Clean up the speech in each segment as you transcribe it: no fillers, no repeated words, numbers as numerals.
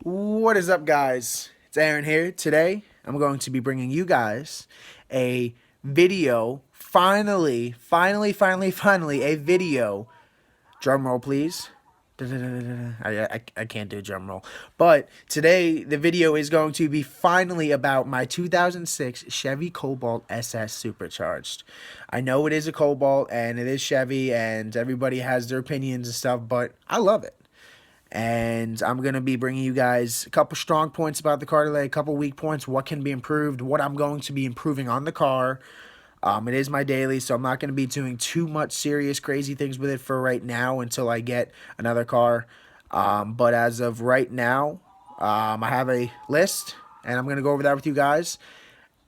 What is up, guys? It's Aaron here. Today, I'm going to be bringing you guys a video. Finally, a video. Drum roll, please. I can't do a drum roll. But today, the video is going to be finally about my 2006 Chevy Cobalt SS Supercharged. I know it is a Cobalt, and it is Chevy, and everybody has their opinions and stuff, but I love it. And I'm going to be bringing you guys a couple strong points about the car today, a couple weak points, what can be improved, what I'm going to be improving on the car. It is my daily, so I'm not going to be doing too much serious, crazy things with it for right now until I get another car. But as of right now, I have a list, and I'm going to go over that with you guys.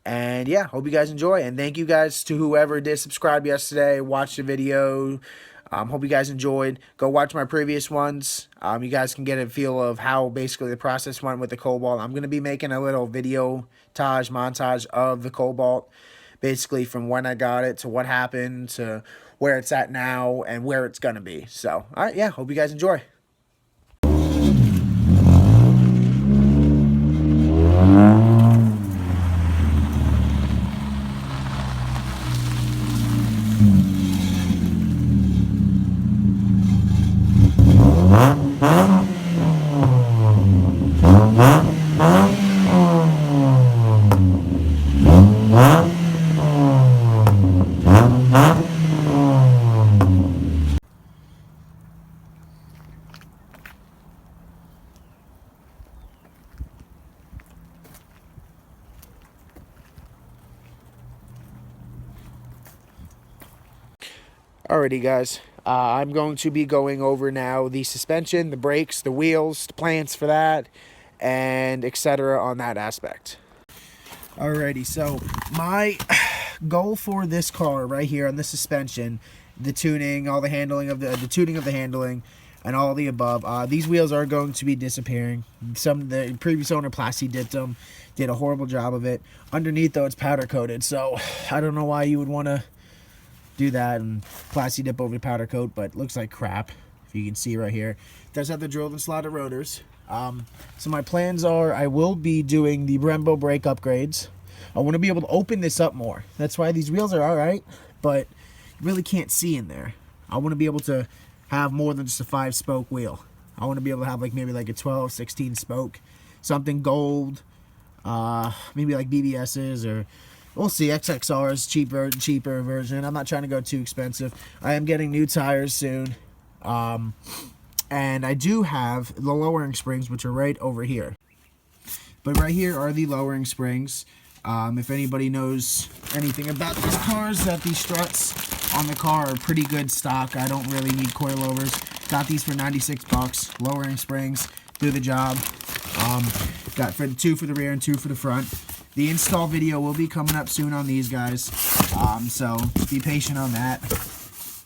And yeah, hope you guys enjoy. And thank you guys to whoever did subscribe yesterday, watch the video. Hope you guys enjoyed. Go watch my previous ones. You guys can get a feel of how basically the process went with the Cobalt. I'm going to be making a little video montage of the Cobalt. Basically from when I got it to what happened to where it's at now and where it's going to be. So, all right, yeah, hope you guys enjoy. Alrighty, guys, I'm going to be going over now the suspension, the brakes, the wheels, the plans for that, and etc. on that aspect. Alrighty, so my goal for this car right here on the suspension, the tuning, all the handling of the tuning of the handling, and all the above. These wheels are going to be disappearing. The previous owner Plasti dipped them, did a horrible job of it. Underneath though, it's powder coated, so I don't know why you would want to do that and Plasti dip over the powder coat, but it looks like crap. If you can see right here, it does have the drilled and slotted rotors. So my plans are I will be doing the Brembo brake upgrades. I want to be able to open this up more. That's why these wheels are alright, but you really can't see in there. I want to be able to have more than just a 5-spoke wheel. I want to be able to have maybe a 12, 16 spoke, something gold, maybe like BBS's, or we'll see. XXR's cheaper version. I'm not trying to go too expensive. I am getting new tires soon. And I do have the lowering springs, which are right over here. But right here are the lowering springs. If anybody knows anything about these cars, that these struts on the car are pretty good stock. I don't really need coilovers. Got these for 96 bucks. Lowering springs, do the job. Got for 2 for the rear and 2 for the front. The install video will be coming up soon on these guys. So be patient on that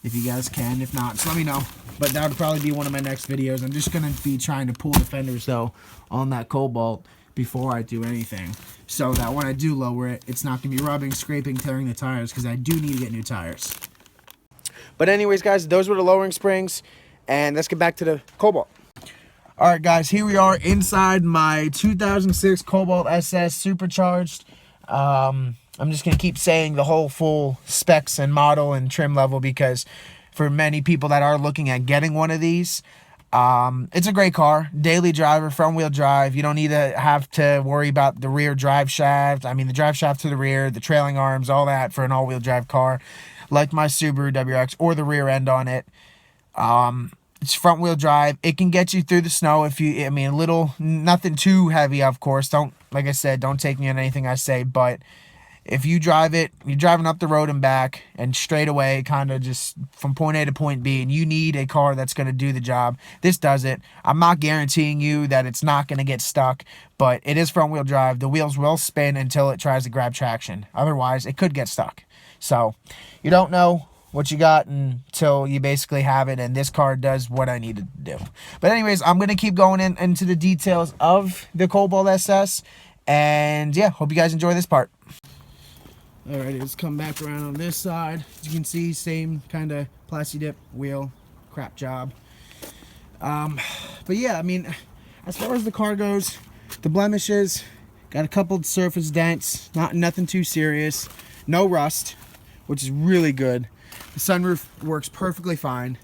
if you guys can. If not, just let me know. But that would probably be one of my next videos. I'm just going to be trying to pull the fenders, though, on that Cobalt before I do anything. So that when I do lower it, it's not going to be rubbing, scraping, tearing the tires, because I do need to get new tires. But anyways, guys, those were the lowering springs. And let's get back to the Cobalt. Alright, guys, here we are inside my 2006 Cobalt SS Supercharged. I'm just going to keep saying the whole full specs and model and trim level, because for many people that are looking at getting one of these, it's a great car. Daily driver, front wheel drive. You don't need to have to worry about the rear drive shaft. I mean, the drive shaft to the rear, the trailing arms, all that for an all-wheel drive car, like my Subaru WRX, or the rear end on it. It's front wheel drive. It can get you through the snow if you, nothing too heavy, of course. Like I said, don't take me on anything I say, but if you drive it, you're driving up the road and back and straight away, kind of just from point A to point B, and you need a car that's going to do the job. This does it. I'm not guaranteeing you that it's not going to get stuck, but it is front wheel drive. The wheels will spin until it tries to grab traction. Otherwise, it could get stuck. So you don't know what you got until you basically have it, and this car does what I needed to do. But anyways, I'm going to keep going into the details of the Cobalt SS, and yeah, hope you guys enjoy this part. Alright, let's come back around on this side. As you can see, same kind of Plasti dip wheel, crap job. But yeah, as far as the car goes, the blemishes, got a couple of surface dents, nothing too serious, no rust, which is really good. The sunroof works perfectly fine.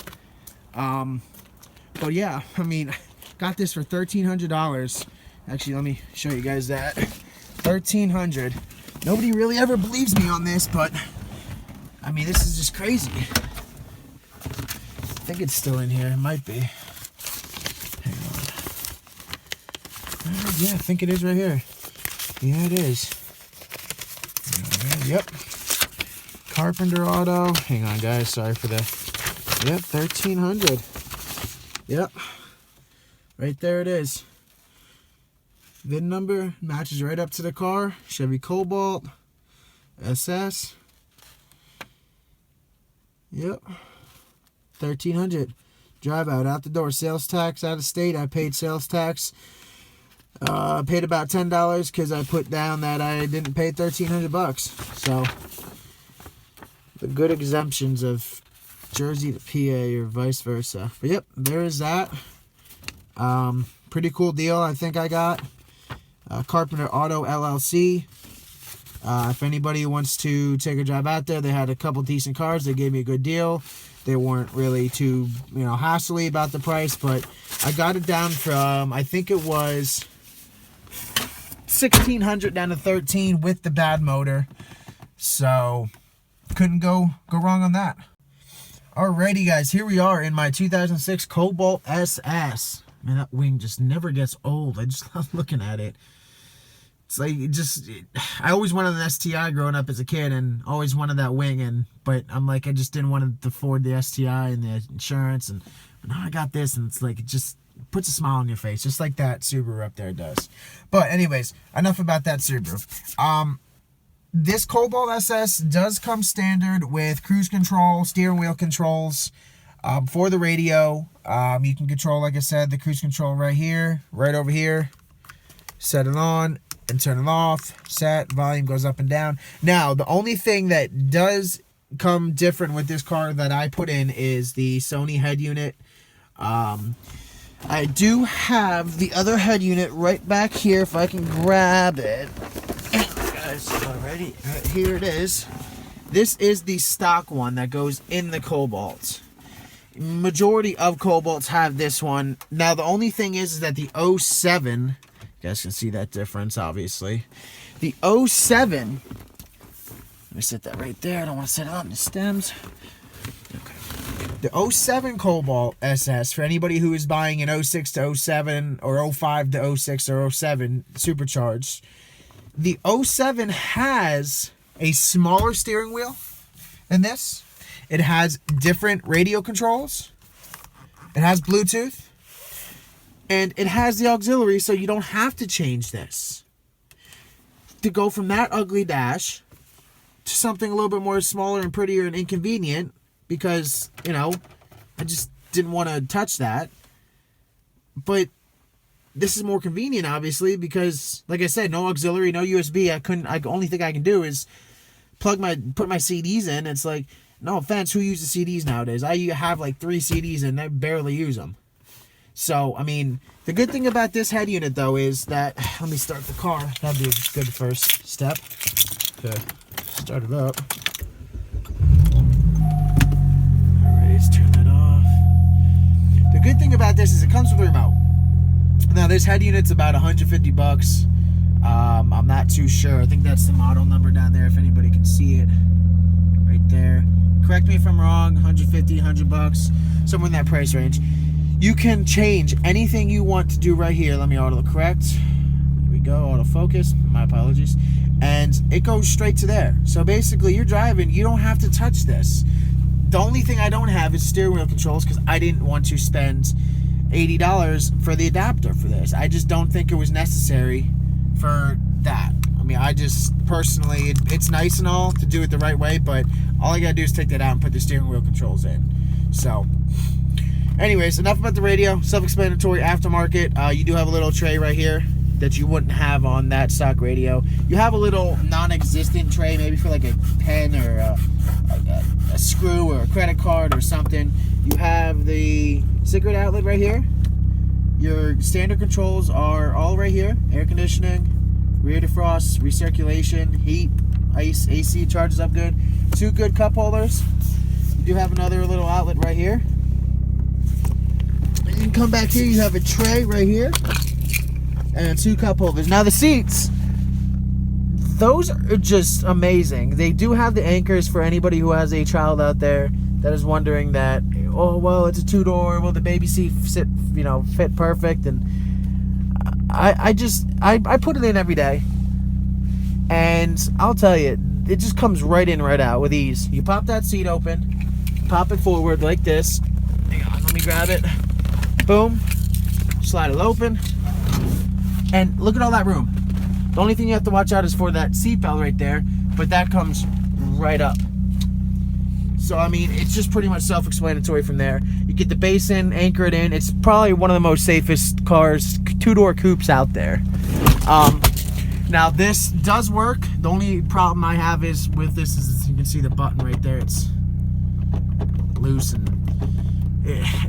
But yeah, I mean, got this for $1,300. Actually, let me show you guys that. $1,300. Nobody really ever believes me on this, but I mean, this is just crazy. I think it's still in here. It might be. Hang on. Yeah, I think it is right here. Yeah, it is. Yep. Carpenter Auto. Hang on, guys. Sorry for that. Yep, $1,300. Yep. Right there it is. VIN number matches right up to the car. Chevy Cobalt SS. Yep. $1,300. Drive out the door. Sales tax out of state. I paid sales tax. I paid about $10 because I put down that I didn't pay $1,300. So the good exemptions of Jersey to PA or vice versa. But yep, there is that. Pretty cool deal I think I got. Carpenter Auto LLC. If anybody wants to take a drive out there, they had a couple decent cars. They gave me a good deal. They weren't really too, hassly about the price, but I got it down from, I think it was $1,600 down to $1,300 with the bad motor. So couldn't go wrong on that. Alrighty, guys, here we are in my 2006 Cobalt SS. Man, that wing just never gets old. I just love looking at it. It's like, I always wanted an STI growing up as a kid and always wanted that wing, but I'm like, I just didn't want to afford the STI and the insurance, but now I got this, and it's like, it just puts a smile on your face, just like that Subaru up there does. But anyways, enough about that Subaru. This Cobalt SS does come standard with cruise control, steering wheel controls. For the radio, you can control, like I said, the cruise control right here, right over here. Set it on and turn it off. Set, volume goes up and down. Now, the only thing that does come different with this car that I put in is the Sony head unit. I do have the other head unit right back here, if I can grab it. Guys, already, right here it is. This is the stock one that goes in the Cobalt. Majority of Cobalts have this one. Now, the only thing is that the 07, you guys can see that difference, obviously. The 07, let me set that right there. I don't want to set it on the stems. Okay. The 07 Cobalt SS, for anybody who is buying an 06 to 07 or 05 to 06 or 07 supercharged, the 07 has a smaller steering wheel than this. It has different radio controls. It has Bluetooth. And it has the auxiliary, so you don't have to change this. To go from that ugly dash to something a little bit more smaller and prettier and inconvenient, because, I just didn't want to touch that. But this is more convenient, obviously, because, like I said, no auxiliary, no USB. The only thing I can do is put my CDs in. It's like, no offense, who uses CDs nowadays? I have like 3 CDs and I barely use them. So, I mean, the good thing about this head unit, though, is that, let me start the car. That'd be a good first step to start it up. Alright, let's turn that off. The good thing about this is it comes with a remote. Now, this head unit's about $150. I'm not too sure. I think that's the model number down there, if anybody can see it. Right there. Correct me if I'm wrong. $150, $100, somewhere in that price range. You can change anything you want to do right here. Let me auto-correct. There we go. Autofocus. My apologies. And it goes straight to there. So basically, you're driving. You don't have to touch this. The only thing I don't have is steering wheel controls because I didn't want to spend $80 for the adapter for this. I just don't think it was necessary for that. I mean, I just personally, it's nice and all to do it the right way, but all I gotta do is take that out and put the steering wheel controls in. So, anyways, enough about the radio. Self-explanatory, aftermarket. You do have a little tray right here that you wouldn't have on that stock radio. You have a little non-existent tray, maybe for like a pen or a screw or a credit card or something. You have the cigarette outlet right here. Your standard controls are all right here. Air conditioning, rear defrost, recirculation, heat, ice, AC charges up good. 2 good cup holders. You do have another little outlet right here. And you can come back here, you have a tray right here. And 2 cup holders. Now the seats, those are just amazing. They do have the anchors for anybody who has a child out there that is wondering that, oh, well, it's a 2-door, will the baby seat fit perfect? And I put it in every day, and I'll tell you, it just comes right in, right out with ease. You pop that seat open, pop it forward like this. Hang on, let me grab it. Boom, slide it open, and look at all that room. The only thing you have to watch out is for that seatbelt right there, but that comes right up. So, I mean, it's just pretty much self-explanatory from there. You get the base in, anchor it in. It's probably one of the most safest cars, 2-door coupes out there. Now, this does work. The only problem I have is with this is you can see the button right there. It's loose, and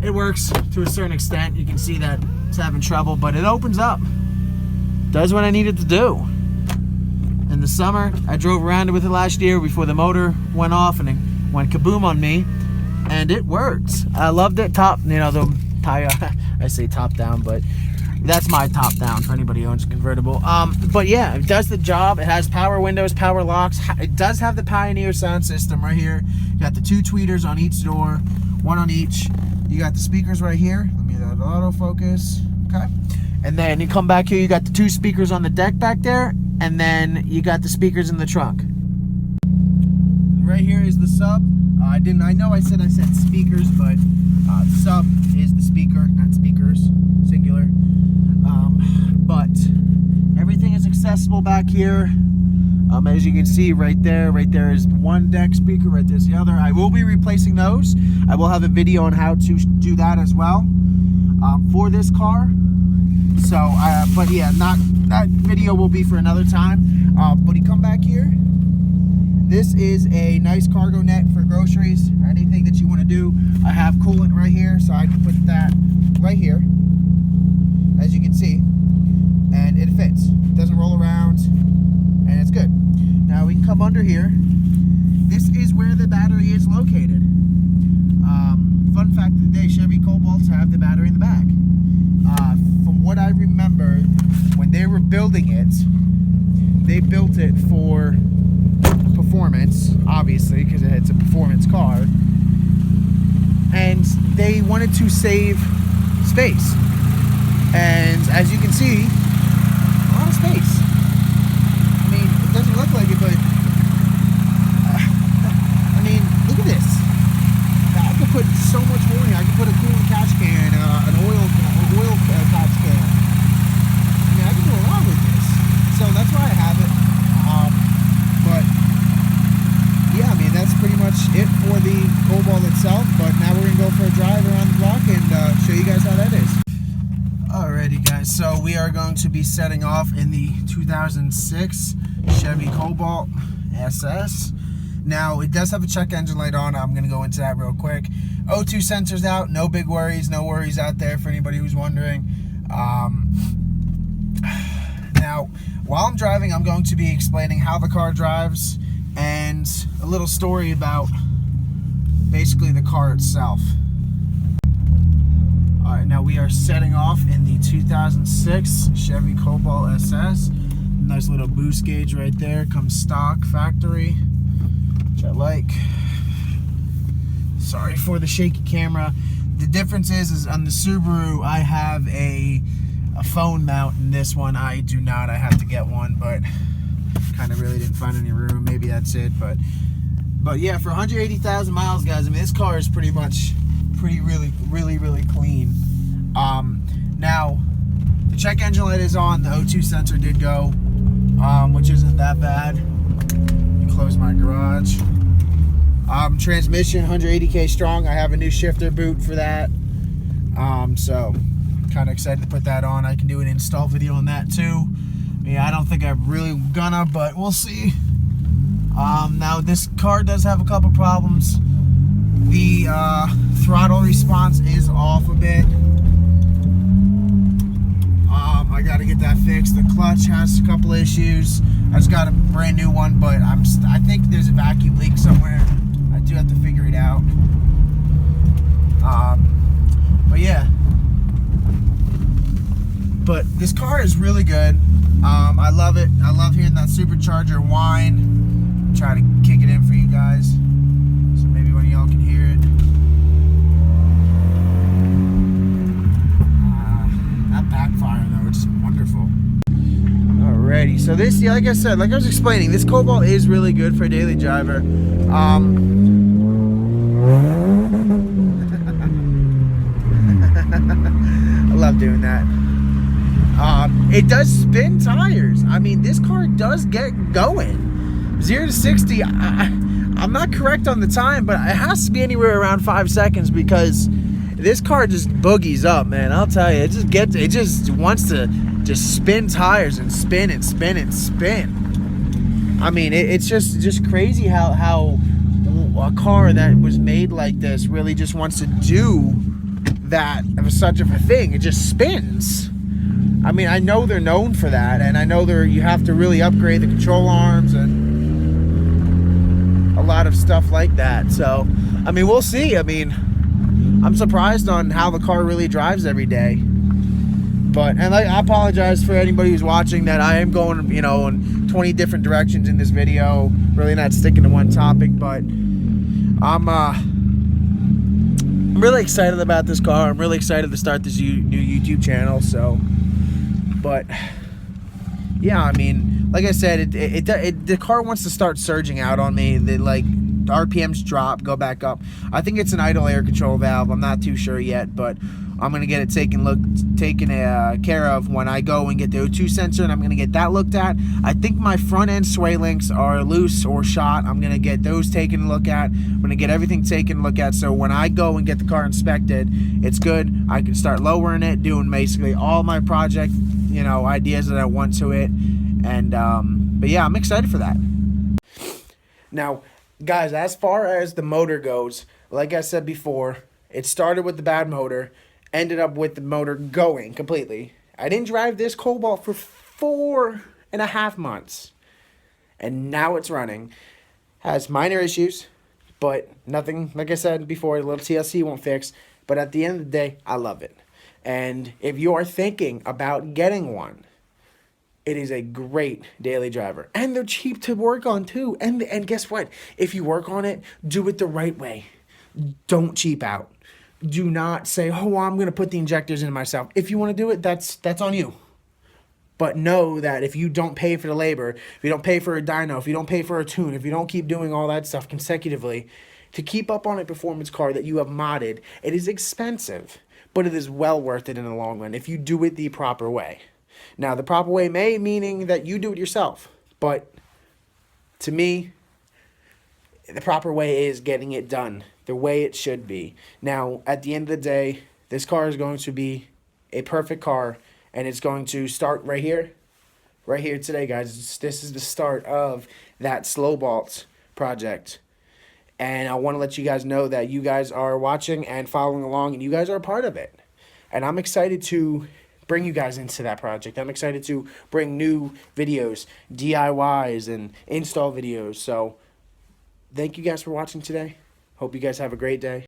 it works to a certain extent. You can see that it's having trouble, but it opens up. Does what I needed to do. In the summer, I drove around with it last year before the motor went off and it went kaboom on me, and it works. I loved it. I say top down, but that's my top down for anybody who owns a convertible. But yeah, it does the job. It has power windows, power locks. It does have the Pioneer sound system right here. You got the 2 tweeters on each door, 1 on each. You got the speakers right here. Let me that autofocus. Okay. And then you come back here, you got the 2 speakers on the deck back there, and then you got the speakers in the trunk. Right here is the sub. I know I said speakers, but sub is the speaker, not speakers, singular. But everything is accessible back here. As you can see right there is 1 deck speaker, right there's the other. I will be replacing those. I will have a video on how to do that as well for this car. So, but yeah, that video will be for another time. But you come back here. This is a nice cargo net for groceries or anything that you want to do. I have coolant right here, so I can put that right here, as you can see, and it fits. It doesn't roll around, and it's good. Now we can come under here. This is where the battery is located. Fun fact of the day, Chevy Cobalts have the battery in the back. From what I remember, when they were building it, they built it for performance, obviously, because it's a performance car, and they wanted to save space. And as you can see, a lot of space. I mean, it doesn't look like it, but I mean, look at this. I could put so much more in here. I could put a coolant catch can, an oil catch can. I mean, I can do a lot with this. So that's why I have it. But yeah, I mean, that's pretty much it for the Cobalt itself. But now we're gonna go for a drive around the block and show you guys how that is. Alrighty, guys. So we are going to be setting off in the 2006 Chevy Cobalt SS. Now, it does have a check engine light on. I'm going to go into that real quick. O2 sensors out. No big worries. No worries out there for anybody who's wondering. Now, while I'm driving, I'm going to be explaining how the car drives and a little story about basically the car itself. Alright, now we are setting off in the 2006 Chevy Cobalt SS. Nice little boost gauge right there. Comes stock factory, which I like. Sorry for the shaky camera. The difference is on the Subaru, I have a phone mount. In this one, I do not. I have to get one, but kind of really didn't find any room. Maybe that's it. But yeah, for 180,000 miles, guys, I mean, this car is really clean. Now, the check engine light is on. The O2 sensor did go, which isn't that bad. Let me close my garage. Transmission 180k strong. I have a new shifter boot for that. So kind of excited to put that on. I can do an install video on that too. Yeah, I don't think I'm really gonna, but we'll see. Now this car does have a couple problems. The throttle response is off a bit. I got to get that fixed. The clutch has a couple issues. I just got a brand new one, but I think there's a vacuum leak somewhere. I do have to figure it out. But yeah. But this car is really good. I love it. I love hearing that supercharger whine. Try to kick it in for you guys, so maybe one of y'all can hear it. That backfire though, it's wonderful. Alrighty, so this, yeah, like I said, like I was explaining, this Cobalt is really good for a daily driver. I love doing that. It does spin tires. I mean, this car does get going. 0 to 60, I'm not correct on the time, but it has to be anywhere around 5 seconds, because this car just boogies up, man. I'll tell you, it just wants to just spin tires and spin and spin and spin. I mean, it's just crazy how a car that was made like this really just wants to do that of such of a thing. It just spins. I mean, I know they're known for that, and I know you have to really upgrade the control arms and a lot of stuff like that. So, I mean, we'll see. I mean, I'm surprised on how the car really drives every day. But, and I apologize for anybody who's watching that I am going, you know, in 20 different directions in this video, really not sticking to one topic, but I'm really excited about this car. I'm really excited to start this new YouTube channel. So, but yeah, I mean, like I said, the car wants to start surging out on me. The RPMs drop, go back up. I think it's an idle air control valve. I'm not too sure yet, but I'm gonna get it taken care of when I go and get the O2 sensor, and I'm gonna get that looked at. I think my front end sway links are loose or shot. I'm gonna get those taken a look at. I'm gonna get everything taken a look at, so when I go and get the car inspected, it's good. I can start lowering it, doing basically all my project, you know, ideas that I want to it. And but yeah, I'm excited for that. Now, guys, as far as the motor goes, like I said before, it started with the bad motor, ended up with the motor going completely. I didn't drive this Cobalt for 4.5 months, and now it's running. Has minor issues, but nothing, like I said before, a little TLC won't fix. But at the end of the day, I love it. And if you are thinking about getting one, it is a great daily driver, and they're cheap to work on too. And guess what? If you work on it, do it the right way. Don't cheap out. Do not say, "Oh, I'm going to put the injectors in myself." If you want to do it, that's on you. But know that if you don't pay for the labor, if you don't pay for a dyno, if you don't pay for a tune, if you don't keep doing all that stuff consecutively to keep up on a performance car that you have modded, it is expensive, but it is well worth it in the long run if you do it the proper way. Now, the proper way meaning that you do it yourself, but to me, the proper way is getting it done the way it should be. Now, at the end of the day, this car is going to be a perfect car, and it's going to start right here today, guys. This is the start of that Slowbolt project, and I want to let you guys know that you guys are watching and following along, and you guys are a part of it, and I'm excited to bring you guys into that project. I'm excited to bring new videos, DIYs, and install videos. So thank you guys for watching today. Hope you guys have a great day.